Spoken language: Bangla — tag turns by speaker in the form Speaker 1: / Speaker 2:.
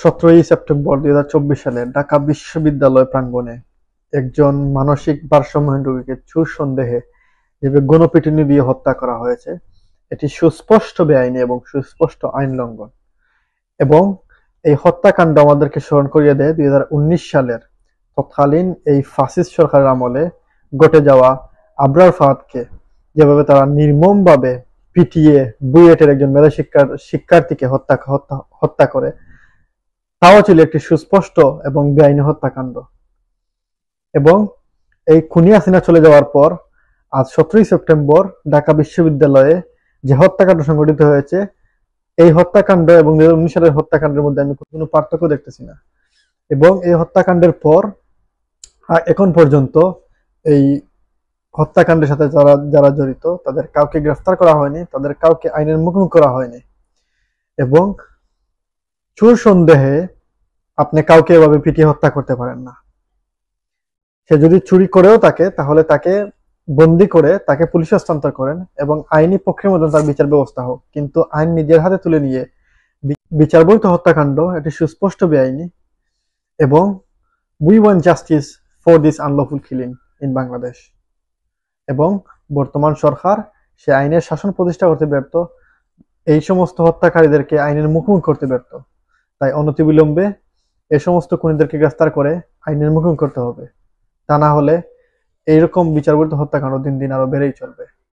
Speaker 1: 17 সেপ্টেম্বর 2024 সালে ঢাকা বিশ্ববিদ্যালয় প্রাঙ্গণে একজন মানসিক ভারসাম্যহীন রোগীকে চোর সন্দেহে যেভাবে গণপিটুনি দিয়ে হত্যা করা হয়েছে, এটি সুস্পষ্ট বেআইনি এবং সুস্পষ্ট আইন লঙ্ঘন। এবং এই হত্যাকাণ্ড আমাদেরকে স্মরণ করিয়ে দেয় 2019 সালের তৎকালীন এই ফাসিস্ট সরকারের আমলে ঘটে যাওয়া আবরার ফাহাদকে যেভাবে তারা নির্মমভাবে পিটিয়ে বুয়েটের একজন মেধা শিক্ষার্থীকে হত্যা করে, তাও ছিল একটি সুস্পষ্ট এবং বেআইনি হত্যাকাণ্ড। এবং এই খুনি হাসিনা চলে যাওয়ার পর আজ 17 সেপ্টেম্বর ঢাকা বিশ্ববিদ্যালয়ে যে হত্যাকাণ্ড সংঘটিত হয়েছে, এই হত্যাকাণ্ড এবং 2019 সালের হত্যাকাণ্ডের মধ্যে আমি কোনো পার্থক্য দেখতেছি না। এবং এই হত্যাকাণ্ডের পর এখন পর্যন্ত এই হত্যাকাণ্ডের সাথে যারা জড়িত তাদের কাউকে গ্রেফতার করা হয়নি, তাদের কাউকে আইনের মুখোমুখি করা হয়নি। এবং চোর সন্দেহে আপনি কাউকে এভাবে পিটিয়ে হত্যা করতে পারেন না। সে যদি চুরি করেও থাকে তাহলে তাকে বন্দি করে তাকে পুলিশে হস্তান্তর করেন এবং আইনি পক্ষের মধ্যে তার বিচার ব্যবস্থা হোক, কিন্তু আইন নিজের হাতে তুলে নিয়ে বিচার বহির্ভূত হত্যাকাণ্ড এটি সুস্পষ্ট বেআইনি। এবং we want justice for this unlawful killing in Bangladesh. এবং বর্তমান সরকার সে আইনের শাসন প্রতিষ্ঠা করতে ব্যর্থ, এই সমস্ত হত্যাকারীদেরকে আইনের মুখোমুখি করতে ব্যর্থ। তাই অনতিবিলম্বে এ সমস্ত খুনিদেরকে গ্রেফতার করে আইনের মুখোমুখি করতে হবে, তা না হলে এইরকম বিচার বহির্ভূত হত্যাকাণ্ড দিন দিন আরো বেড়েই চলবে।